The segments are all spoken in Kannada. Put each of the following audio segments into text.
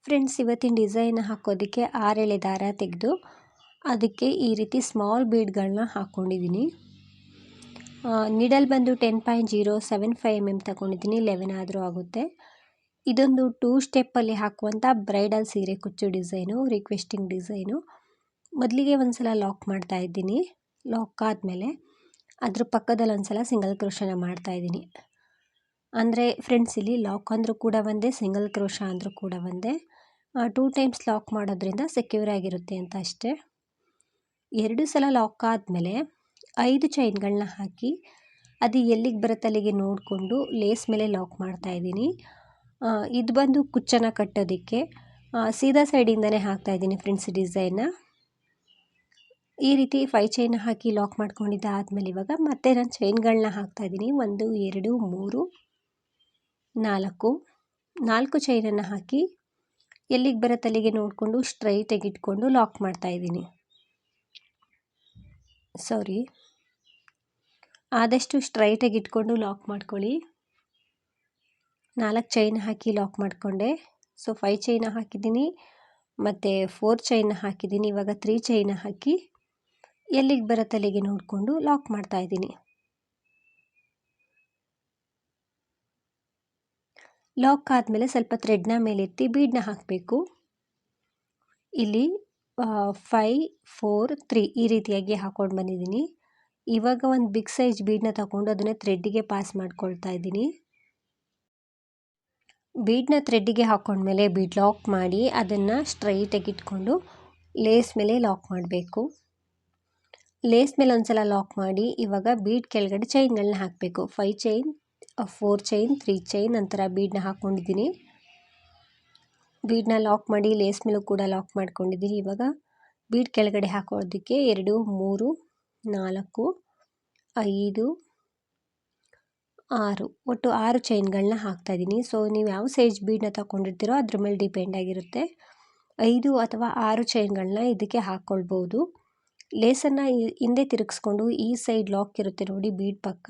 ಫ್ರೆಂಡ್ಸ್, ಇವತ್ತಿನ ಡಿಸೈನ್ ಹಾಕೋದಕ್ಕೆ 6 ಎಳೆ ದಾರ ತೆಗೆದು ಅದಕ್ಕೆ ಈ ರೀತಿ ಸ್ಮಾಲ್ ಬೀಡ್ಗಳನ್ನ ಹಾಕ್ಕೊಂಡಿದ್ದೀನಿ. ನಿಡಲ್ ಬಂದು 10.075 mm ತಗೊಂಡಿದ್ದೀನಿ. 11 ಆದರೂ ಆಗುತ್ತೆ. ಇದೊಂದು 2 ಸ್ಟೆಪ್ಪಲ್ಲಿ ಹಾಕುವಂಥ ಬ್ರೈಡಲ್ ಸೀರೆ ಕುಚ್ಚು ಡಿಸೈನು, ರಿಕ್ವೆಸ್ಟಿಂಗ್ ಡಿಸೈನು. ಮೊದಲಿಗೆ ಒಂದ್ಸಲ ಲಾಕ್ ಮಾಡ್ತಾ ಇದ್ದೀನಿ. ಲಾಕ್ ಆದಮೇಲೆ ಅದ್ರ ಪಕ್ಕದಲ್ಲಿ ಒಂದ್ಸಲ ಸಿಂಗಲ್ ಕ್ರೋಶನ ಮಾಡ್ತಾ ಇದ್ದೀನಿ. ಅಂದರೆ ಫ್ರೆಂಡ್ಸ್, ಇಲ್ಲಿ ಲಾಕ್ ಅಂದರೂ ಕೂಡ ಒಂದೇ, ಸಿಂಗಲ್ ಕ್ರೋಶ ಅಂದರೂ ಕೂಡ ಒಂದೇ. 2 ಟೈಮ್ಸ್ ಲಾಕ್ ಮಾಡೋದ್ರಿಂದ ಸೆಕ್ಯೂರ್ ಆಗಿರುತ್ತೆ ಅಂತ ಅಷ್ಟೇ. 2 ಸಲ ಲಾಕ್ ಆದಮೇಲೆ 5 ಚೈನ್ಗಳನ್ನ ಹಾಕಿ ಅದು ಎಲ್ಲಿಗೆ ಬರುತ್ತೆ ಅಲ್ಲಿಗೆ ನೋಡಿಕೊಂಡು ಲೇಸ್ ಮೇಲೆ ಲಾಕ್ ಮಾಡ್ತಾ ಇದ್ದೀನಿ. ಇದು ಬಂದು ಕುಚ್ಚನ್ನು ಕಟ್ಟೋದಕ್ಕೆ ಸೀದಾ ಸೈಡಿಂದನೇ ಹಾಕ್ತಾ ಇದ್ದೀನಿ ಫ್ರೆಂಡ್ಸ್ ಡಿಸೈನ್ನ. ಈ ರೀತಿ 5 ಚೈನ್ ಹಾಕಿ ಲಾಕ್ ಮಾಡ್ಕೊಂಡಿದ್ದಾದಮೇಲೆ ಇವಾಗ ಮತ್ತೆ ನಾನು ಚೈನ್ಗಳನ್ನ ಹಾಕ್ತಾ ಇದ್ದೀನಿ. 1 2 3 4 ಚೈನನ್ನು ಹಾಕಿ ಎಲ್ಲಿಗೆ ಬರುತ್ತೆ ಅಲ್ಲಿಗೆ ನೋಡಿಕೊಂಡು ಸ್ಟ್ರೈಟಾಗಿ ಇಟ್ಕೊಂಡು ಲಾಕ್ ಮಾಡ್ತಾ ಇದ್ದೀನಿ. ಆದಷ್ಟು ಸ್ಟ್ರೈಟಾಗಿ ಇಟ್ಕೊಂಡು ಲಾಕ್ ಮಾಡ್ಕೊಳ್ಳಿ. 4 ಚೈನ್ ಹಾಕಿ ಲಾಕ್ ಮಾಡಿಕೊಂಡೆ. 5 ಚೈನ್ ಹಾಕಿದ್ದೀನಿ ಮತ್ತು 4 ಚೈನ್ ಹಾಕಿದ್ದೀನಿ. ಇವಾಗ 3 ಚೈನ್ ಹಾಕಿ ಎಲ್ಲಿಗೆ ಬರುತ್ತೆ ಅಲ್ಲಿಗೆ ನೋಡಿಕೊಂಡು ಲಾಕ್ ಮಾಡ್ತಾ ಇದ್ದೀನಿ. ಲಾಕ್ ಆದಮೇಲೆ ಸ್ವಲ್ಪ ಥ್ರೆಡ್ನ ಮೇಲೆತ್ತಿ ಬೀಡನ್ನ ಹಾಕಬೇಕು. ಇಲ್ಲಿ 5 4 3 ಈ ರೀತಿಯಾಗಿ ಹಾಕ್ಕೊಂಡು ಬಂದಿದ್ದೀನಿ. ಇವಾಗ ಒಂದು ಬಿಗ್ ಸೈಜ್ ಬೀಡನ್ನ ತಗೊಂಡು ಅದನ್ನು ಥ್ರೆಡ್ಡಿಗೆ ಪಾಸ್ ಮಾಡ್ಕೊಳ್ತಾ ಇದ್ದೀನಿ. ಬೀಡನ್ನ ಥ್ರೆಡ್ಡಿಗೆ ಹಾಕ್ಕೊಂಡ್ಮೇಲೆ ಬೀಡ್ ಲಾಕ್ ಮಾಡಿ ಅದನ್ನು ಸ್ಟ್ರೈಟಾಗಿ ಇಟ್ಕೊಂಡು ಲೇಸ್ ಮೇಲೆ ಲಾಕ್ ಮಾಡಬೇಕು. ಲೇಸ್ ಮೇಲೆ ಒಂದ್ಸಲ ಲಾಕ್ ಮಾಡಿ ಇವಾಗ ಬೀಡ್ ಕೆಳಗಡೆ ಚೈನ್ಗಳನ್ನ ಹಾಕಬೇಕು. 5 ಚೈನ್ 4 ಚೈನ್ 3 ಚೈನ್ ನಂತರ ಬೀಡನ್ನ ಹಾಕ್ಕೊಂಡಿದ್ದೀನಿ. ಬೀಡನ್ನ ಲಾಕ್ ಮಾಡಿ ಲೇಸ್ ಮೇಲೂ ಕೂಡ ಲಾಕ್ ಮಾಡ್ಕೊಂಡಿದ್ದೀನಿ. ಇವಾಗ ಬೀಡ್ ಕೆಳಗಡೆ ಹಾಕೋದಕ್ಕೆ 2 3 4 5 6 ಒಟ್ಟು 6 ಚೈನ್ಗಳನ್ನ ಹಾಕ್ತಾಯಿದ್ದೀನಿ. ನೀವು ಯಾವ ಸೈಜ್ ಬೀಡನ್ನ ತಗೊಂಡಿರ್ತೀರೋ ಅದ್ರ ಮೇಲೆ ಡಿಪೆಂಡ್ ಆಗಿರುತ್ತೆ. 5 ಅಥವಾ 6 ಚೈನ್ಗಳನ್ನ ಇದಕ್ಕೆ ಹಾಕ್ಕೊಳ್ಬೋದು. ಲೇಸನ್ನು ಹಿಂದೆ ತಿರುಗಿಸ್ಕೊಂಡು ಈ ಸೈಡ್ ಲಾಕ್ ಇರುತ್ತೆ ನೋಡಿ ಬೀಡ್ ಪಕ್ಕ,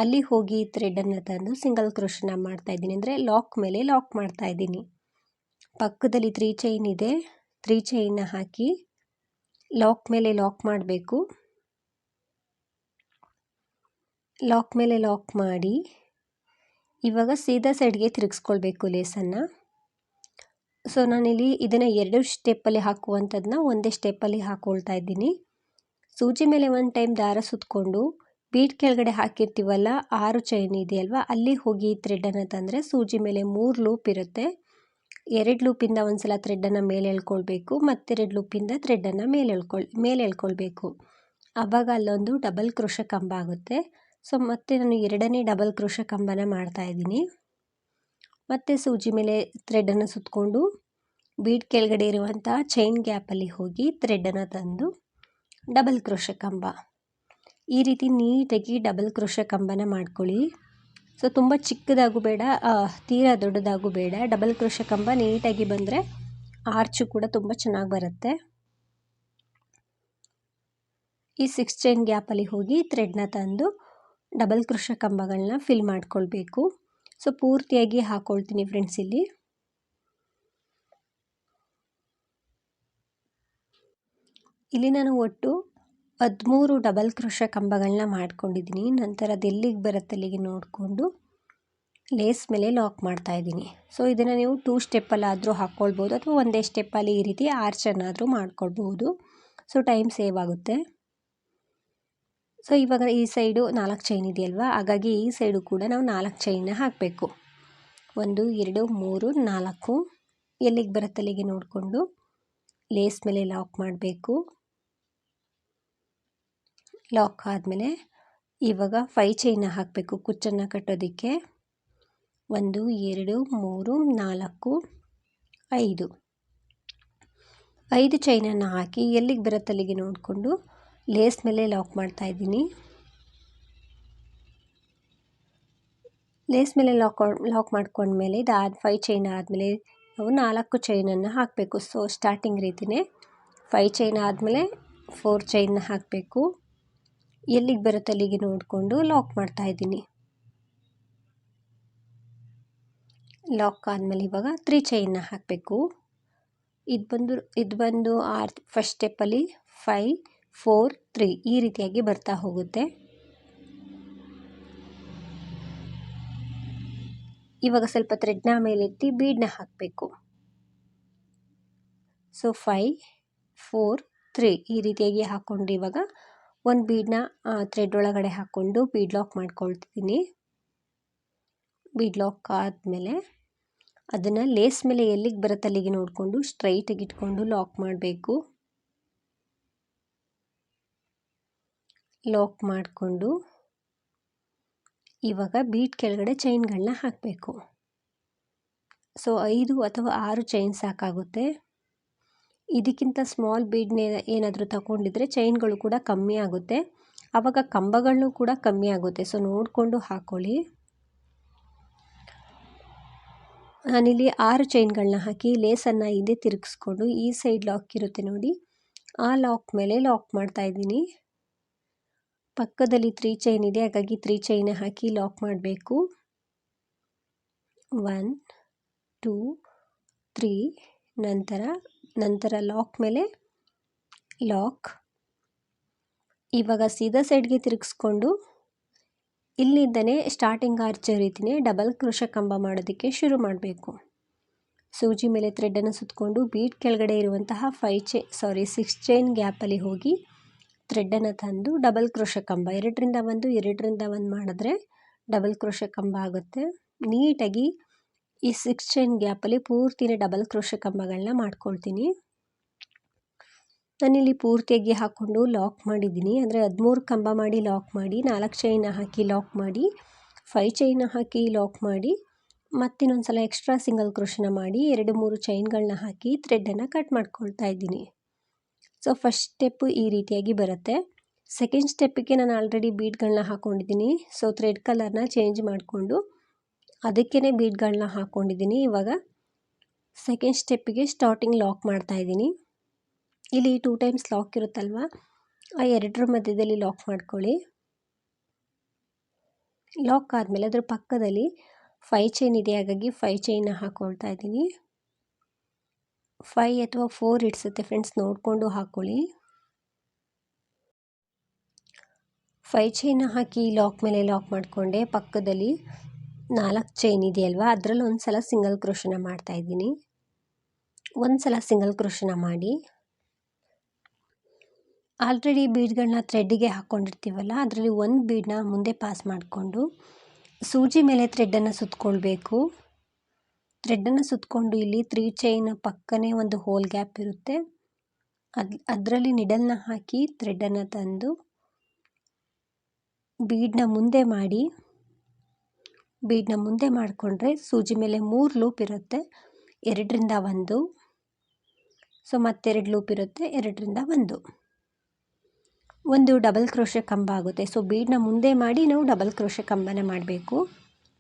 ಅಲ್ಲಿ ಹೋಗಿ ಥ್ರೆಡನ್ನು ತಂದು ಸಿಂಗಲ್ ಕ್ರೋಶನ ಮಾಡ್ತಾಯಿದ್ದೀನಿ. ಅಂದರೆ ಲಾಕ್ ಮೇಲೆ ಲಾಕ್ ಮಾಡ್ತಾಯಿದ್ದೀನಿ. ಪಕ್ಕದಲ್ಲಿ 3 ಚೈನ್ ಇದೆ. 3 ಚೈನ್ನ ಹಾಕಿ ಲಾಕ್ ಮೇಲೆ ಲಾಕ್ ಮಾಡಬೇಕು. ಲಾಕ್ ಮೇಲೆ ಲಾಕ್ ಮಾಡಿ ಇವಾಗ ಸೀದಾ ಸೈಡ್ಗೆ ತಿರುಗಿಸ್ಕೊಳ್ಬೇಕು ಲೇಸನ್ನು. ನಾನಿಲ್ಲಿ ಇದನ್ನು 2 ಸ್ಟೆಪ್ಪಲ್ಲಿ ಹಾಕುವಂಥದ್ದನ್ನ ಒಂದೇ ಸ್ಟೆಪ್ಪಲ್ಲಿ ಹಾಕ್ಕೊಳ್ತಾ ಇದ್ದೀನಿ. ಸೂಜಿ ಮೇಲೆ 1 ಟೈಮ್ ದಾರ ಸುತ್ತಕೊಂಡು ಬೀಡ್ ಕೆಳಗಡೆ ಹಾಕಿರ್ತೀವಲ್ಲ 6 ಚೈನ್ ಇದೆಯಲ್ವ, ಅಲ್ಲಿ ಹೋಗಿ ಥ್ರೆಡನ್ನು ತಂದರೆ ಸೂಜಿ ಮೇಲೆ 3 ಲೂಪ್ ಇರುತ್ತೆ. 2 ಲೂಪಿಂದ ಒಂದ್ಸಲ ಥ್ರೆಡನ್ನು ಮೇಲೆ ಎಳ್ಕೊಳ್ಬೇಕು, ಮತ್ತೆರಡು ಲೂಪಿಂದ ಥ್ರೆಡನ್ನು ಮೇಲೆ ಎಳ್ಕೊಳ್ಬೇಕು. ಆವಾಗ ಅಲ್ಲೊಂದು ಡಬಲ್ ಕ್ರೋಶ ಕಂಬ ಆಗುತ್ತೆ. ಮತ್ತೆ ನಾನು 2ನೇ ಡಬಲ್ ಕ್ರೋಶ ಕಂಬನ ಮಾಡ್ತಾಯಿದ್ದೀನಿ. ಮತ್ತು ಸೂಜಿ ಮೇಲೆ ಥ್ರೆಡನ್ನು ಸುತ್ತಕೊಂಡು ಬೀಡ್ ಕೆಳಗಡೆ ಇರುವಂಥ ಚೈನ್ ಗ್ಯಾಪಲ್ಲಿ ಹೋಗಿ ಥ್ರೆಡನ್ನು ತಂದು ಡಬಲ್ ಕ್ರೋಶ ಕಂಬ. ಈ ರೀತಿ ನೀಟಾಗಿ ಡಬಲ್ ಕ್ರೋಶ ಕಂಬನ ಮಾಡ್ಕೊಳ್ಳಿ. ತುಂಬ ಚಿಕ್ಕದಾಗೂ ಬೇಡ, ತೀರಾ ದೊಡ್ಡದಾಗೂ ಬೇಡ. ಡಬಲ್ ಕ್ರೋಶ ಕಂಬ ನೀಟಾಗಿ ಬಂದರೆ ಆರ್ಚು ಕೂಡ ತುಂಬ ಚೆನ್ನಾಗಿ ಬರುತ್ತೆ. ಈ 6 ಚೈನ್ ಗ್ಯಾಪಲ್ಲಿ ಹೋಗಿ ಥ್ರೆಡ್ನ ತಂದು ಡಬಲ್ ಕ್ರೋಶ ಕಂಬಗಳನ್ನ ಫಿಲ್ ಮಾಡ್ಕೊಳ್ಬೇಕು. ಪೂರ್ತಿಯಾಗಿ ಹಾಕ್ಕೊಳ್ತೀನಿ ಫ್ರೆಂಡ್ಸ್. ಇಲ್ಲಿ ನಾನು ಒಟ್ಟು 13 ಡಬಲ್ ಕ್ರೋಶ ಕಂಬಗಳನ್ನ ಮಾಡ್ಕೊಂಡಿದ್ದೀನಿ. ನಂತರ ಅದೆಲ್ಲಿಗೆ ಬರುತ್ತೆ ಅಲ್ಲಿಗೆ ನೋಡಿಕೊಂಡು ಲೇಸ್ ಮೇಲೆ ಲಾಕ್ ಮಾಡ್ತಾ ಇದ್ದೀನಿ. ಇದನ್ನು ನೀವು 2 ಸ್ಟೆಪ್ಪಲ್ಲಾದರೂ ಹಾಕ್ಕೊಳ್ಬೋದು ಅಥವಾ ಒಂದೇ ಸ್ಟೆಪ್ಪಲ್ಲಿ ಈ ರೀತಿ ಆರ್ಚನ್ನಾದರೂ ಮಾಡ್ಕೊಳ್ಬೋದು. ಟೈಮ್ ಸೇವ್ ಆಗುತ್ತೆ. ಇವಾಗ ಈ ಸೈಡು 4 ಚೈನ್ ಇದೆಯಲ್ವ, ಹಾಗಾಗಿ ಈ ಸೈಡು ಕೂಡ ನಾವು 4 ಚೈನ್ನ ಹಾಕಬೇಕು. 1 2 3 4 ಎಲ್ಲಿಗೆ ಬರುತ್ತೆ ಅಲ್ಲಿಗೆ ನೋಡಿಕೊಂಡು ಲೇಸ್ ಮೇಲೆ ಲಾಕ್ ಮಾಡಬೇಕು. ಲಾಕ್ ಆದಮೇಲೆ ಇವಾಗ 5 ಚೈನ್ನ ಹಾಕಬೇಕು ಕುಚ್ಚನ್ನು ಕಟ್ಟೋದಕ್ಕೆ. 1 2 3 4 5 ಚೈನನ್ನು ಹಾಕಿ ಎಲ್ಲಿಗೆ ಬರುತ್ತೆ ಅಲ್ಲಿಗೆ ನೋಡಿಕೊಂಡು ಲೇಸ್ ಮೇಲೆ ಲಾಕ್ ಮಾಡ್ತಾ ಇದ್ದೀನಿ. ಲೇಸ್ ಮೇಲೆ ಲಾಕ್ ಮಾಡ್ಕೊಂಡ್ಮೇಲೆ 5 ಚೈನ್ ಆದಮೇಲೆ ನಾವು 4 ಚೈನನ್ನು ಹಾಕಬೇಕು. ಸ್ಟಾರ್ಟಿಂಗ್ ರೀತಿಯೇ 5 ಚೈನ್ ಆದಮೇಲೆ 4 ಚೈನ್ನ ಹಾಕಬೇಕು. ಎಲ್ಲಿಗೆ ಬರುತ್ತೆ ಅಲ್ಲಿಗೆ ನೋಡಿಕೊಂಡು ಲಾಕ್ ಮಾಡ್ತಾ ಇದ್ದೀನಿ. ಲಾಕ್ ಆದಮೇಲೆ ಇವಾಗ 3 ಚೈನ್ನ ಹಾಕಬೇಕು. ಇದು ಬಂದು ಫಸ್ಟ್ ಸ್ಟೆಪ್ಪಲ್ಲಿ 5 4 3 ಈ ರೀತಿಯಾಗಿ ಬರ್ತಾ ಹೋಗುತ್ತೆ. ಇವಾಗ ಸ್ವಲ್ಪ ಥ್ರೆಡ್ನ ಮೇಲೆತ್ತಿ ಬೀಡನ್ನ ಹಾಕಬೇಕು. ಸೊ 5 4 3 ಈ ರೀತಿಯಾಗಿ ಹಾಕ್ಕೊಂಡು ಇವಾಗ ಒಂದು ಬೀಡನ್ನ ಥ್ರೆಡ್ ಒಳಗಡೆ ಹಾಕ್ಕೊಂಡು ಬೀಡ್ ಲಾಕ್ ಮಾಡ್ಕೊಳ್ತಿದ್ದೀನಿ. ಬೀಡ್ ಲಾಕ್ ಆದಮೇಲೆ ಅದನ್ನು ಲೇಸ್ ಮೇಲೆ ಎಲ್ಲಿಗೆ ಬರುತ್ತೆ ಅಲ್ಲಿಗೆ ನೋಡಿಕೊಂಡು ಸ್ಟ್ರೈಟಾಗಿ ಇಟ್ಕೊಂಡು ಲಾಕ್ ಮಾಡಬೇಕು. ಲಾಕ್ ಮಾಡಿಕೊಂಡು ಇವಾಗ ಬೀಡ್ ಕೆಳಗಡೆ ಚೈನ್ಗಳನ್ನ ಹಾಕಬೇಕು. ಸೊ 5 ಅಥವಾ 6 ಚೈನ್ ಸಾಕಾಗುತ್ತೆ. ಇದಕ್ಕಿಂತ ಸ್ಮಾಲ್ ಬೀಡ್ನ ಏನಾದರೂ ತಗೊಂಡಿದ್ರೆ ಚೈನ್ಗಳು ಕೂಡ ಕಮ್ಮಿ ಆಗುತ್ತೆ, ಆವಾಗ ಕಂಬಗಳನ್ನೂ ಕೂಡ ಕಮ್ಮಿ ಆಗುತ್ತೆ. ಸೊ ನೋಡಿಕೊಂಡು ಹಾಕ್ಕೊಳ್ಳಿ. ನಾನಿಲ್ಲಿ 6 ಚೈನ್ಗಳನ್ನ ಹಾಕಿ ಲೇಸನ್ನು ಹಿಂದೆ ತಿರುಗಿಸ್ಕೊಂಡು ಈ ಸೈಡ್ ಲಾಕ್ ಇರುತ್ತೆ ನೋಡಿ, ಆ ಲಾಕ್ ಮೇಲೆ ಲಾಕ್ ಮಾಡ್ತಾ ಇದ್ದೀನಿ. ಪಕ್ಕದಲ್ಲಿ 3 ಚೈನ್ ಇದೆ, ಹಾಗಾಗಿ 3 ಚೈನ್ ಹಾಕಿ ಲಾಕ್ ಮಾಡಬೇಕು. 1 2 3 ನಂತರ ಲಾಕ್ ಮೇಲೆ ಲಾಕ್. ಇವಾಗ ಸೀದಾ ಸೈಡ್ಗೆ ತಿರುಗಿಸ್ಕೊಂಡು ಇಲ್ಲಿಂದನೇ ಸ್ಟಾರ್ಟಿಂಗ್ ಆರ್ಚ್ ರೀತಿಯೇ ಡಬಲ್ ಕ್ರೋಶೆ ಕಂಬ ಮಾಡೋದಕ್ಕೆ ಶುರು ಮಾಡಬೇಕು. ಸೂಜಿ ಮೇಲೆ ಥ್ರೆಡನ್ನು ಸುತ್ತಕೊಂಡು ಬೀಡ್ ಕೆಳಗಡೆ ಇರುವಂತಹ 6 ಚೈನ್ ಗ್ಯಾಪಲ್ಲಿ ಹೋಗಿ ಥ್ರೆಡನ್ನು ತಂದು ಡಬಲ್ ಕ್ರೋಶೆ ಕಂಬ 2ರಿಂದ 1 ಮಾಡಿದ್ರೆ ಡಬಲ್ ಕ್ರೋಶೆ ಕಂಬ ಆಗುತ್ತೆ. ನೀಟಾಗಿ ಈ 6 ಚೈನ್ ಗ್ಯಾಪಲ್ಲಿ ಪೂರ್ತಿನೇ ಡಬಲ್ ಕ್ರೋಶೆ ಕಂಬಗಳನ್ನ ಮಾಡ್ಕೊಳ್ತೀನಿ. ನಾನಿಲ್ಲಿ ಪೂರ್ತಿಯಾಗಿ ಹಾಕ್ಕೊಂಡು ಲಾಕ್ ಮಾಡಿದ್ದೀನಿ, ಅಂದರೆ 13 ಕಂಬ ಮಾಡಿ ಲಾಕ್ ಮಾಡಿ, 4 ಚೈನ ಹಾಕಿ ಲಾಕ್ ಮಾಡಿ, 5 ಚೈನ ಹಾಕಿ ಲಾಕ್ ಮಾಡಿ, ಮತ್ತಿನ್ನೊಂದು ಸಲ ಎಕ್ಸ್ಟ್ರಾ ಸಿಂಗಲ್ ಕ್ರೋಶನ ಮಾಡಿ 2-3 ಚೈನ್ಗಳನ್ನ ಹಾಕಿ ಥ್ರೆಡನ್ನು ಕಟ್ ಮಾಡ್ಕೊಳ್ತಾ ಇದ್ದೀನಿ. ಸೊ ಫಸ್ಟ್ ಸ್ಟೆಪ್ಪು ಈ ರೀತಿಯಾಗಿ ಬರುತ್ತೆ. ಸೆಕೆಂಡ್ ಸ್ಟೆಪ್ಪಿಗೆ ನಾನು ಆಲ್ರೆಡಿ ಬೀಡ್ಗಳನ್ನ ಹಾಕ್ಕೊಂಡಿದ್ದೀನಿ. ಸೊ ಥ್ರೆಡ್ ಕಲರ್ನ ಚೇಂಜ್ ಮಾಡಿಕೊಂಡು ಅದಕ್ಕೇ ಬೀಡ್ಗಳನ್ನ ಹಾಕ್ಕೊಂಡಿದ್ದೀನಿ. ಇವಾಗ ಸೆಕೆಂಡ್ ಸ್ಟೆಪ್ಪಿಗೆ ಸ್ಟಾರ್ಟಿಂಗ್ ಲಾಕ್ ಮಾಡ್ತಾ ಇದ್ದೀನಿ. ಇಲ್ಲಿ 2 ಟೈಮ್ಸ್ ಲಾಕ್ ಇರುತ್ತಲ್ವ, ಆ 2 ಮಧ್ಯದಲ್ಲಿ ಲಾಕ್ ಮಾಡ್ಕೊಳ್ಳಿ. ಲಾಕ್ ಆದಮೇಲೆ ಅದರ ಪಕ್ಕದಲ್ಲಿ 5 ಚೈನ್ ಇದೆ, ಹಾಗಾಗಿ 5 ಚೈನ್ನ ಹಾಕ್ಕೊಳ್ತಾ ಇದ್ದೀನಿ. 5 ಅಥವಾ 4 ಇಡ್ಸುತ್ತೆ ಫ್ರೆಂಡ್ಸ್, ನೋಡಿಕೊಂಡು ಹಾಕ್ಕೊಳ್ಳಿ. 5 ಚೈನ್ನ ಹಾಕಿ ಲಾಕ್ ಮೇಲೆ ಲಾಕ್ ಮಾಡಿಕೊಂಡೆ. ಪಕ್ಕದಲ್ಲಿ 4 ಚೈನ್ ಇದೆಯಲ್ವ, ಅದರಲ್ಲಿ ಒಂದು ಸಲ ಸಿಂಗಲ್ ಕ್ರೋಶನ ಮಾಡ್ತಾ ಇದ್ದೀನಿ. ಒಂದು ಸಲ ಸಿಂಗಲ್ ಕ್ರೋಶನ ಮಾಡಿ ಆಲ್ರೆಡಿ ಬೀಡ್ಗಳನ್ನ ಥ್ರೆಡ್ಡಿಗೆ ಹಾಕ್ಕೊಂಡಿರ್ತೀವಲ್ಲ, ಅದರಲ್ಲಿ ಒಂದು ಬೀಡನ್ನ ಮುಂದೆ ಪಾಸ್ ಮಾಡಿಕೊಂಡು ಸೂಜಿ ಮೇಲೆ ಥ್ರೆಡನ್ನು ಸುತ್ತಕೊಳ್ಬೇಕು. ಥ್ರೆಡನ್ನು ಸುತ್ತಕೊಂಡು ಇಲ್ಲಿ 3 ಚೈನ್ ಪಕ್ಕನೇ ಒಂದು ಹೋಲ್ ಗ್ಯಾಪ್ ಇರುತ್ತೆ, ಅದರಲ್ಲಿ ನಿಡಲ್ನ ಹಾಕಿ ಥ್ರೆಡನ್ನು ತಂದು ಬೀಡನ್ನ ಮುಂದೆ ಮಾಡಿಕೊಂಡ್ರೆ ಸೂಜಿ ಮೇಲೆ 3 ಲೂಪ್ ಇರುತ್ತೆ, 2ರಿಂದ 1. ಸೊ ಮತ್ತೆರಡು ಲೂಪ್ ಇರುತ್ತೆ, 2ರಿಂದ 1. ಒಂದು ಡಬಲ್ ಕ್ರೋಶೆ ಕಂಬ ಆಗುತ್ತೆ. ಸೊ ಬೀಡನ್ನ ಮುಂದೆ ಮಾಡಿ ನಾವು ಡಬಲ್ ಕ್ರೋಶೆ ಕಂಬನ ಮಾಡಬೇಕು.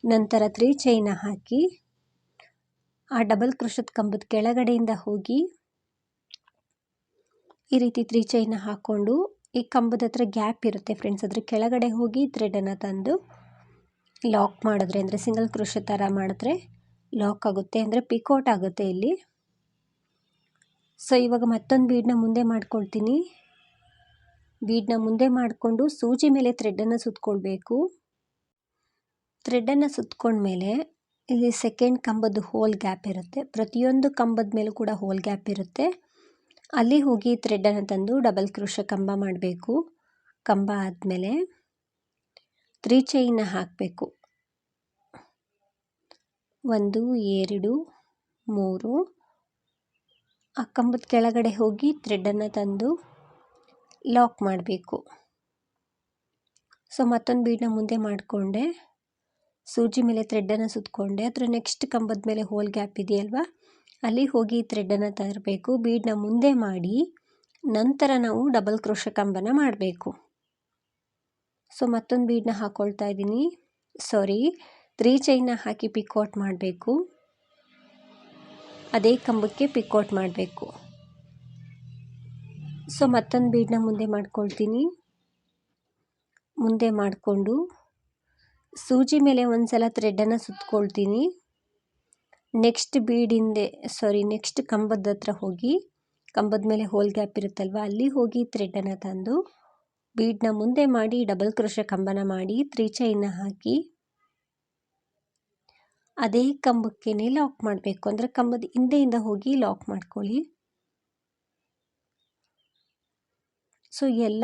ನಂತರ 3 ಚೈನ ಹಾಕಿ ಆ ಡಬಲ್ ಕ್ರೋಶದ ಕಂಬದ ಕೆಳಗಡೆಯಿಂದ ಹೋಗಿ ಈ ರೀತಿ 3 ಚೈನ ಹಾಕ್ಕೊಂಡು ಈ ಕಂಬದ ಹತ್ರ ಗ್ಯಾಪ್ ಇರುತ್ತೆ ಫ್ರೆಂಡ್ಸ್, ಅದ್ರ ಕೆಳಗಡೆ ಹೋಗಿ ಥ್ರೆಡನ್ನು ತಂದು ಲಾಕ್ ಮಾಡಿದ್ರೆ, ಅಂದರೆ ಸಿಂಗಲ್ ಕ್ರೋಶೆ ಥರ ಮಾಡಿದ್ರೆ ಲಾಕ್ ಆಗುತ್ತೆ, ಅಂದರೆ ಪಿಕೋಟ್ ಆಗುತ್ತೆ ಇಲ್ಲಿ. ಸೊ ಇವಾಗ ಮತ್ತೊಂದು ಬೀಡನ್ನ ಮುಂದೆ ಮಾಡ್ಕೊಳ್ತೀನಿ. ಬೀಡನ್ನ ಮುಂದೆ ಮಾಡಿಕೊಂಡು ಸೂಜಿ ಮೇಲೆ ಥ್ರೆಡನ್ನು ಸುತ್ತಕೊಳ್ಬೇಕು. ಥ್ರೆಡನ್ನು ಸುತ್ತಕೊಂಡ್ಮೇಲೆ ಇಲ್ಲಿ ಸೆಕೆಂಡ್ ಕಂಬದ ಹೋಲ್ ಗ್ಯಾಪ್ ಇರುತ್ತೆ, ಪ್ರತಿಯೊಂದು ಕಂಬದ ಮೇಲೂ ಕೂಡ ಹೋಲ್ ಗ್ಯಾಪ್ ಇರುತ್ತೆ, ಅಲ್ಲಿ ಹೋಗಿ ಥ್ರೆಡನ್ನು ತಂದು ಡಬಲ್ ಕ್ರೋಶೆ ಕಂಬ ಮಾಡಬೇಕು. ಕಂಬ ಆದಮೇಲೆ 3 ಚೈನ್ನ ಹಾಕಬೇಕು. 1 2 3 ಆ ಕಂಬದ ಕೆಳಗಡೆ ಹೋಗಿ ಥ್ರೆಡನ್ನು ತಂದು ಲಾಕ್ ಮಾಡಬೇಕು. ಸೊ ಮತ್ತೊಂದು ಬೀಡನ್ನ ಮುಂದೆ ಮಾಡಿಕೊಂಡೆ, ಸೂಜಿ ಮೇಲೆ ಥ್ರೆಡನ್ನು ಸುತ್ತಕೊಂಡೆ, ಅದರ ನೆಕ್ಸ್ಟ್ ಕಂಬದ ಮೇಲೆ ಹೋಲ್ ಗ್ಯಾಪ್ ಇದೆಯಲ್ವ, ಅಲ್ಲಿ ಹೋಗಿ ಥ್ರೆಡನ್ನು ತರಬೇಕು. ಬೀಡನ್ನ ಮುಂದೆ ಮಾಡಿ ನಂತರ ನಾವು ಡಬಲ್ ಕ್ರೋಶೆ ಕಂಬನ ಮಾಡಬೇಕು. ಸೊ ಮತ್ತೊಂದು ಬೀಡನ್ನ ಹಾಕ್ಕೊಳ್ತಾ ಇದ್ದೀನಿ, 3 ಚೈನ್ನ ಹಾಕಿ ಪಿಕೋಟ್ ಮಾಡಬೇಕು, ಅದೇ ಕಂಬಕ್ಕೆ ಪಿಕೋಟ್ ಮಾಡಬೇಕು. ಸೊ ಮತ್ತೊಂದು ಬೀಡನ್ನ ಮುಂದೆ ಮಾಡ್ಕೊಳ್ತೀನಿ. ಮುಂದೆ ಮಾಡಿಕೊಂಡು ಸೂಜಿ ಮೇಲೆ ಒಂದು ಸಲ ಥ್ರೆಡನ್ನು ಸುತ್ತಕೊಳ್ತೀನಿ. ನೆಕ್ಸ್ಟ್ ಕಂಬದ ಹತ್ರ ಹೋಗಿ, ಕಂಬದ ಮೇಲೆ ಹೋಲ್ ಗ್ಯಾಪ್ ಇರುತ್ತಲ್ವ, ಅಲ್ಲಿ ಹೋಗಿ ಥ್ರೆಡನ್ನು ತಂದು ಬೀಡನ್ನ ಮುಂದೆ ಮಾಡಿ ಡಬಲ್ ಕ್ರೋಶೆ ಕಂಬನ ಮಾಡಿ 3 ಚೈನ್ನ ಹಾಕಿ ಅದೇ ಕಂಬಕ್ಕೇನೆ ಲಾಕ್ ಮಾಡಬೇಕು. ಅಂದರೆ ಕಂಬದ ಹಿಂದೆಯಿಂದ ಹೋಗಿ ಲಾಕ್ ಮಾಡ್ಕೊಳ್ಳಿ. ಸೊ ಎಲ್ಲ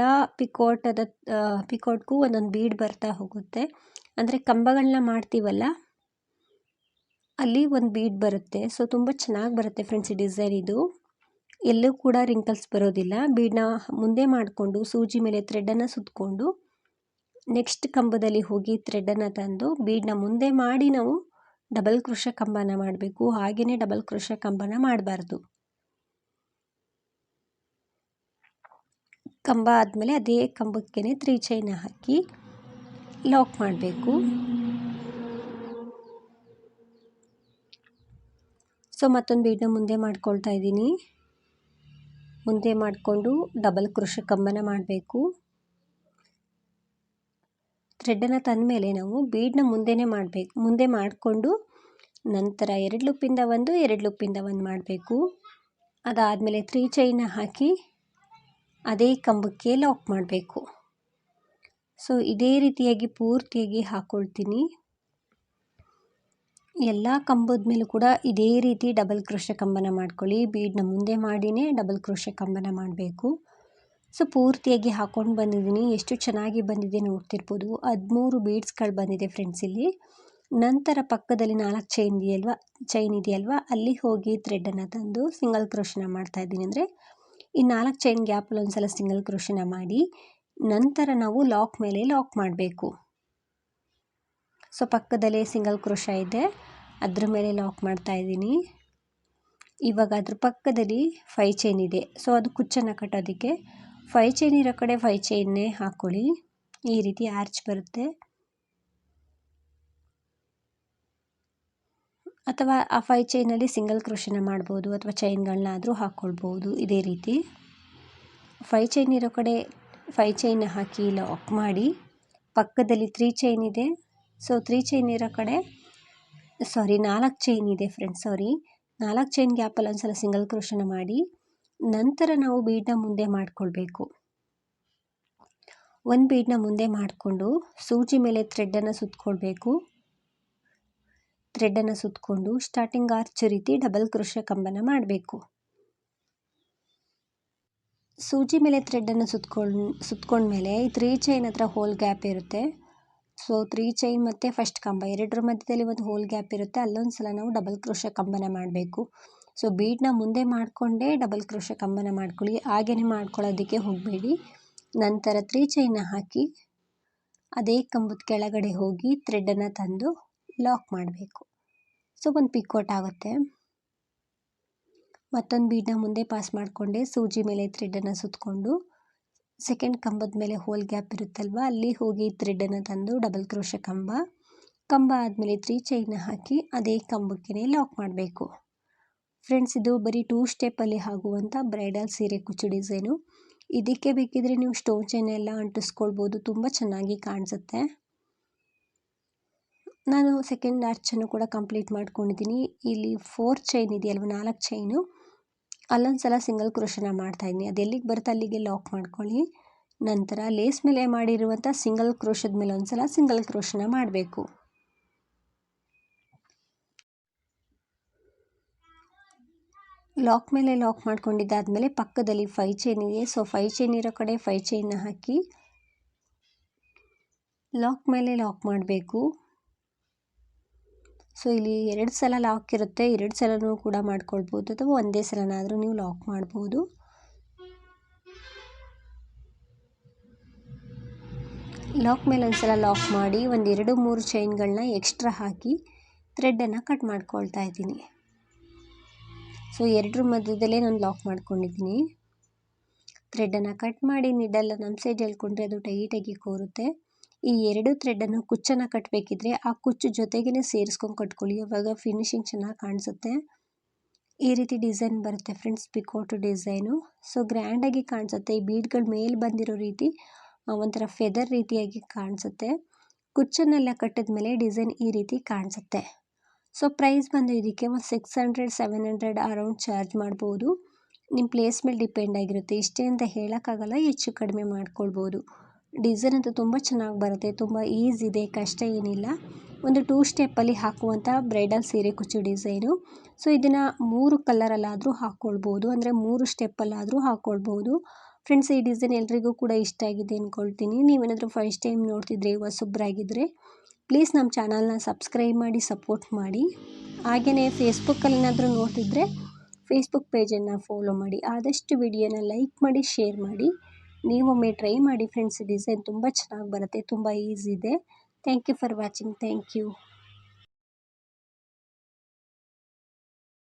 ಪಿಕೋಟ್ಗೂ ಒಂದೊಂದು ಬೀಡ್ ಬರ್ತಾ ಹೋಗುತ್ತೆ. ಅಂದರೆ ಕಂಬಗಳನ್ನ ಮಾಡ್ತೀವಲ್ಲ ಅಲ್ಲಿ ಒಂದು ಬೀಡ್ ಬರುತ್ತೆ. ಸೊ ತುಂಬ ಚೆನ್ನಾಗಿ ಬರುತ್ತೆ ಫ್ರೆಂಡ್ಸ್ ಈ ಡಿಸೈನ್. ಇದು ಎಲ್ಲೂ ಕೂಡ ರಿಂಕಲ್ಸ್ ಬರೋದಿಲ್ಲ. ಬೀಡನ್ನ ಮುಂದೆ ಮಾಡಿಕೊಂಡು ಸೂಜಿ ಮೇಲೆ ಥ್ರೆಡನ್ನು ಸುತ್ತಕೊಂಡು ನೆಕ್ಸ್ಟ್ ಕಂಬದಲ್ಲಿ ಹೋಗಿ ಥ್ರೆಡನ್ನು ತಂದು ಬೀಡನ್ನ ಮುಂದೆ ಮಾಡಿ ನಾವು ಡಬಲ್ ಕ್ರೋಶೆ ಕಂಬನ ಮಾಡಬೇಕು. ಹಾಗೆಯೇ ಡಬಲ್ ಕ್ರೋಶೆ ಕಂಬನ ಮಾಡಬಾರ್ದು. ಕಂಬ ಆದಮೇಲೆ ಅದೇ ಕಂಬಕ್ಕೆ 3 ಚೈನ ಹಾಕಿ ಲಾಕ್ ಮಾಡಬೇಕು. ಸೊ ಮತ್ತೊಂದು ಬೀಡನ್ನ ಮುಂದೆ ಮಾಡ್ಕೊಳ್ತಾ ಇದ್ದೀನಿ. ಮುಂದೆ ಮಾಡಿಕೊಂಡು ಡಬಲ್ ಕ್ರೋಶೆ ಕಂಬನ ಮಾಡಬೇಕು. ಥ್ರೆಡನ್ನು ತಂದ ಮೇಲೆ ನಾವು ಬೀಡನ್ನ ಮುಂದೆ ಮಾಡಿಕೊಂಡು ನಂತರ 2 ಲೂಪಿಂದ 1 2 ಲೂಪಿಂದ 1 ಮಾಡಬೇಕು. ಅದಾದಮೇಲೆ 3 ಚೈನ ಹಾಕಿ ಅದೇ ಕಂಬಕ್ಕೆ ಲಾಕ್ ಮಾಡಬೇಕು. ಸೊ ಇದೇ ರೀತಿಯಾಗಿ ಪೂರ್ತಿಯಾಗಿ ಹಾಕ್ಕೊಳ್ತೀನಿ. ಎಲ್ಲ ಕಂಬದ ಮೇಲೂ ಕೂಡ ಇದೇ ರೀತಿ ಡಬಲ್ ಕ್ರೋಶೆ ಕಂಬನ ಮಾಡ್ಕೊಳ್ಳಿ. ಬೀಡನ್ನ ಮುಂದೆ ಮಾಡಿನೇ ಡಬಲ್ ಕ್ರೋಶೆ ಕಂಬನ ಮಾಡಬೇಕು. ಸೊ ಪೂರ್ತಿಯಾಗಿ ಹಾಕ್ಕೊಂಡು ಬಂದಿದ್ದೀನಿ. ಎಷ್ಟು ಚೆನ್ನಾಗಿ ಬಂದಿದೆ ನೋಡ್ತಿರ್ಬೋದು. 13 ಬೀಡ್ಸ್ಗಳು ಬಂದಿದೆ ಫ್ರೆಂಡ್ಸ್ ಇಲ್ಲಿ. ನಂತರ ಪಕ್ಕದಲ್ಲಿ 4 ಚೈನ್ ಇದೆಯಲ್ವ ಅಲ್ಲಿ ಹೋಗಿ ಥ್ರೆಡನ್ನು ತಂದು ಸಿಂಗಲ್ ಕ್ರೋಶನ ಮಾಡ್ತಾ ಇದ್ದೀನಿ. ಅಂದರೆ ಈ 4 ಚೈನ್ ಗ್ಯಾಪಲ್ಲಿ ಒಂದ್ಸಲ ಸಿಂಗಲ್ ಕ್ರೋಶನ ಮಾಡಿ ನಂತರ ನಾವು ಲಾಕ್ ಮೇಲೆ ಲಾಕ್ ಮಾಡಬೇಕು. ಸೊ ಪಕ್ಕದಲ್ಲೇ ಸಿಂಗಲ್ ಕ್ರೋಶ ಇದೆ, ಅದ್ರ ಮೇಲೆ ಲಾಕ್ ಮಾಡ್ತಾ ಇದ್ದೀನಿ. ಇವಾಗ ಅದ್ರ ಪಕ್ಕದಲ್ಲಿ 5 ಚೈನ್ ಇದೆ. ಸೊ ಅದು ಕುಚ್ಚನ್ನು ಕಟ್ಟೋದಕ್ಕೆ 5 ಚೈನ್ ಇರೋ ಕಡೆ 5 ಚೈನ್ನೇ ಹಾಕ್ಕೊಳ್ಳಿ. ಈ ರೀತಿ ಆರ್ಚ್ ಬರುತ್ತೆ. ಅಥವಾ ಆ 5 ಚೈನಲ್ಲಿ ಸಿಂಗಲ್ ಕ್ರೋಶನ ಮಾಡ್ಬೋದು ಅಥವಾ ಚೈನ್ಗಳನ್ನಾದರೂ ಹಾಕ್ಕೊಳ್ಬೋದು. ಇದೇ ರೀತಿ 5 ಚೈನ್ ಇರೋ ಕಡೆ 5 ಚೈನ್ ಹಾಕಿ ಲಾಕ್ ಮಾಡಿ, ಪಕ್ಕದಲ್ಲಿ 3 ಚೈನ್ ಇದೆ. ಸೊ 3 ಚೈನ್ ಇರೋ ಕಡೆ 4 ಚೈನ್ ಇದೆ ಫ್ರೆಂಡ್ಸ್. 4 ಚೈನ್ ಗ್ಯಾಪಲ್ಲಿ ಒಂದ್ಸಲ ಸಿಂಗಲ್ ಕ್ರೋಶನ ಮಾಡಿ ನಂತರ ನಾವು ಬೀಡನ್ನ ಮುಂದೆ ಮಾಡಿಕೊಳ್ಬೇಕು. ಒಂದು ಬೀಡನ್ನ ಮುಂದೆ ಮಾಡಿಕೊಂಡು ಸೂಜಿ ಮೇಲೆ ಥ್ರೆಡನ್ನು ಸುತ್ತಕೊಳ್ಬೇಕು. ಥ್ರೆಡನ್ನು ಸುತ್ತಕೊಂಡು ಸ್ಟಾರ್ಟಿಂಗ್ ಆರ್ಚ್ ರೀತಿ ಡಬಲ್ ಕ್ರೋಶೆ ಕಂಬನ ಮಾಡಬೇಕು. ಸೂಜಿ ಮೇಲೆ ಥ್ರೆಡನ್ನು ಸುತ್ತಕೊಂಡ್ಮೇಲೆ ಈ 3 ಚೈನ್ ಹತ್ರ ಹೋಲ್ ಗ್ಯಾಪ್ ಇರುತ್ತೆ. ಸೊ 3 ಚೈನ್ ಮತ್ತು ಫಸ್ಟ್ ಕಂಬ ಎರಡರ ಮಧ್ಯದಲ್ಲಿ ಒಂದು ಹೋಲ್ ಗ್ಯಾಪ್ ಇರುತ್ತೆ. ಅಲ್ಲೊಂದು ಸಲ ನಾವು ಡಬಲ್ ಕ್ರೋಶೆ ಕಂಬನ ಮಾಡಬೇಕು. ಸೊ ಬೀಡನ್ನ ಮುಂದೆ ಮಾಡಿಕೊಂಡೇ ಡಬಲ್ ಕ್ರೋಶೆ ಕಂಬನ ಮಾಡ್ಕೊಳ್ಳಿ. ಹಾಗೆಯೇ ಮಾಡ್ಕೊಳ್ಳೋದಕ್ಕೆ ಹೋಗಬೇಡಿ. ನಂತರ 3 ಚೈನ್ನ ಹಾಕಿ ಅದೇ ಕಂಬದ ಕೆಳಗಡೆ ಹೋಗಿ ಥ್ರೆಡನ್ನು ತಂದು ಲಾಕ್ ಮಾಡಬೇಕು. ಸೊ ಒಂದು ಪಿಕೋಟ್ ಆಗುತ್ತೆ. ಮತ್ತೊಂದು ಬೀಡನ್ನ ಮುಂದೆ ಪಾಸ್ ಮಾಡಿಕೊಂಡೆ ಸೂಜಿ ಮೇಲೆ ಥ್ರೆಡನ್ನು ಸುತ್ತಕೊಂಡು ಸೆಕೆಂಡ್ ಕಂಬದ ಮೇಲೆ ಹೋಲ್ ಗ್ಯಾಪ್ ಇರುತ್ತಲ್ವ ಅಲ್ಲಿ ಹೋಗಿ ಥ್ರೆಡನ್ನು ತಂದು ಡಬಲ್ ಕ್ರೋಶೆ ಕಂಬ ಆದಮೇಲೆ 3 ಚೈನ್ನ ಹಾಕಿ ಅದೇ ಕಂಬಕ್ಕೆ ಲಾಕ್ ಮಾಡಬೇಕು. ಫ್ರೆಂಡ್ಸ್ ಇದು ಬರೀ 2 ಸ್ಟೆಪ್ಪಲ್ಲಿ ಆಗುವಂಥ ಬ್ರೈಡಲ್ ಸೀರೆ ಕುಚ್ಚು ಡಿಸೈನು. ಇದಕ್ಕೆ ಬೇಕಿದ್ರೆ ನೀವು ಸ್ಟೋನ್ ಚೈನ್ ಎಲ್ಲ ಅಂಟಿಸ್ಕೊಳ್ಬೋದು. ತುಂಬ ಚೆನ್ನಾಗಿ ಕಾಣಿಸುತ್ತೆ. ನಾನು ಸೆಕೆಂಡ್ ಆರ್ಚನ್ನು ಕೂಡ ಕಂಪ್ಲೀಟ್ ಮಾಡ್ಕೊಂಡಿದ್ದೀನಿ. ಇಲ್ಲಿ 4 ಚೈನ್ ಇದೆಯಲ್ವ 4 ಚೈನು ಅಲ್ಲೊಂದು ಸಲ ಸಿಂಗಲ್ ಕ್ರೋಶನ ಮಾಡ್ತಾಯಿದ್ದೀನಿ. ಅದು ಎಲ್ಲಿಗೆ ಬರುತ್ತೆ ಅಲ್ಲಿಗೆ ಲಾಕ್ ಮಾಡ್ಕೊಳ್ಳಿ. ನಂತರ ಲೇಸ್ ಮೇಲೆ ಮಾಡಿರುವಂಥ ಸಿಂಗಲ್ ಕ್ರೋಶದ ಮೇಲೆ ಒಂದ್ಸಲ ಸಿಂಗಲ್ ಕ್ರೋಶನ ಮಾಡಬೇಕು. ಲಾಕ್ ಮೇಲೆ ಲಾಕ್ ಮಾಡ್ಕೊಂಡಿದ್ದಾದಮೇಲೆ ಪಕ್ಕದಲ್ಲಿ 5 ಚೈನ್ ಇದೆ. ಸೊ 5 ಚೈನ್ ಇರೋ ಕಡೆ 5 ಚೈನ್ನ ಹಾಕಿ ಲಾಕ್ ಮೇಲೆ ಲಾಕ್ ಮಾಡಬೇಕು. ಸೊ ಇಲ್ಲಿ 2 ಸಲ ಲಾಕ್ ಇರುತ್ತೆ. 2 ಸಲನೂ ಕೂಡ ಮಾಡ್ಕೊಳ್ಬೋದು ಅಥವಾ ಒಂದೇ ಸಲನಾದರೂ ನೀವು ಲಾಕ್ ಮಾಡ್ಬೋದು. ಲಾಕ್ ಮೇಲೆ ಒಂದ್ಸಲ ಲಾಕ್ ಮಾಡಿ ಒಂದು 2-3 ಚೈನ್ಗಳನ್ನ ಎಕ್ಸ್ಟ್ರಾ ಹಾಕಿ ಥ್ರೆಡನ್ನು ಕಟ್ ಮಾಡ್ಕೊಳ್ತಾ ಇದ್ದೀನಿ. ಸೊ 2 ಮಧ್ಯದಲ್ಲೇ ನಾನು ಲಾಕ್ ಮಾಡ್ಕೊಂಡಿದ್ದೀನಿ. ಥ್ರೆಡನ್ನು ಕಟ್ ಮಾಡಿ ನಿಡಲ್ಲ ನಮ್ಮ ಸೈಡ್ ಎಳ್ಕೊಂಡ್ರೆ ಅದು ಟೈಟಾಗಿ ಕೂರುತ್ತೆ. ಈ 2 ಥ್ರೆಡನ್ನು ಕುಚ್ಚನ್ನು ಕಟ್ಟಬೇಕಿದ್ರೆ ಆ ಕುಚ್ಚು ಜೊತೆಗೇ ಸೇರಿಸ್ಕೊಂಡು ಕಟ್ಕೊಳ್ಳಿ. ಆವಾಗ ಫಿನಿಶಿಂಗ್ ಚೆನ್ನಾಗಿ ಕಾಣಿಸುತ್ತೆ. ಈ ರೀತಿ ಡಿಸೈನ್ ಬರುತ್ತೆ ಫ್ರೆಂಡ್ಸ್ ಪಿಕೋಟ್ ಡಿಸೈನು. ಸೊ ಗ್ರ್ಯಾಂಡಾಗಿ ಕಾಣಿಸುತ್ತೆ. ಈ ಬೀಡ್ಗಳ ಮೇಲೆ ಬಂದಿರೋ ರೀತಿ ಒಂಥರ ಫೆದರ್ ರೀತಿಯಾಗಿ ಕಾಣಿಸುತ್ತೆ. ಕುಚ್ಚನ್ನೆಲ್ಲ ಕಟ್ಟಿದ ಮೇಲೆ ಡಿಸೈನ್ ಈ ರೀತಿ ಕಾಣಿಸುತ್ತೆ. ಸೊ ಪ್ರೈಸ್ ಬಂದು ಇದಕ್ಕೆ ಒಂದು 600-700 ಅರೌಂಡ್ ಚಾರ್ಜ್ ಮಾಡ್ಬೋದು. ನಿಮ್ಮ ಪ್ಲೇಸ್ ಮೇಲೆ ಡಿಪೆಂಡ್ ಆಗಿರುತ್ತೆ. ಇಷ್ಟೇ ಅಂತ ಹೇಳೋಕ್ಕಾಗಲ್ಲ, ಹೆಚ್ಚು ಕಡಿಮೆ ಮಾಡ್ಕೊಳ್ಬೋದು. ಡಿಸೈನ್ ಅಂತೂ ತುಂಬ ಚೆನ್ನಾಗಿ ಬರುತ್ತೆ, ತುಂಬ ಈಸಿ ಇದೆ, ಕಷ್ಟ ಏನಿಲ್ಲ. ಒಂದು 2 ಸ್ಟೆಪ್ಪಲ್ಲಿ ಹಾಕುವಂಥ ಬ್ರೈಡಲ್ ಸೀರೆ ಕುಚ್ಚು ಡಿಸೈನು. ಸೊ ಇದನ್ನು 3 ಕಲರಲ್ಲಾದರೂ ಹಾಕ್ಕೊಳ್ಬೋದು, ಅಂದರೆ 3 ಸ್ಟೆಪ್ಪಲ್ಲಾದರೂ ಹಾಕ್ಕೊಳ್ಬೋದು. ಫ್ರೆಂಡ್ಸ್, ಈ ಡಿಸೈನ್ ಎಲ್ರಿಗೂ ಕೂಡ ಇಷ್ಟ ಆಗಿದೆ ಅಂದ್ಕೊಳ್ತೀನಿ. ನೀವೇನಾದರೂ ಫಸ್ಟ್ ಟೈಮ್ ನೋಡ್ತಿದ್ರೆ ಹೊಸಬ್ರಾಗಿದ್ದರೆ ಪ್ಲೀಸ್ ನಮ್ಮ ಚಾನಲ್ನ ಸಬ್ಸ್ಕ್ರೈಬ್ ಮಾಡಿ ಸಪೋರ್ಟ್ ಮಾಡಿ. ಹಾಗೆಯೇ ಫೇಸ್ಬುಕ್ಕಲ್ಲಿ ಏನಾದರೂ ನೋಡ್ತಿದ್ರೆ ಫೇಸ್ಬುಕ್ ಪೇಜನ್ನು ಫಾಲೋ ಮಾಡಿ. ಆದಷ್ಟು ವಿಡಿಯೋನ ಲೈಕ್ ಮಾಡಿ, ಶೇರ್ ಮಾಡಿ. ನೀವೊಮ್ಮೆ ಟ್ರೈ ಮಾಡಿ ಫ್ರೆಂಡ್ಸ್. ಡಿಸೈನ್ ತುಂಬ ಚೆನ್ನಾಗಿ ಬರುತ್ತೆ, ತುಂಬ ಈಸಿ ಇದೆ. Thank you for watching. Thank you.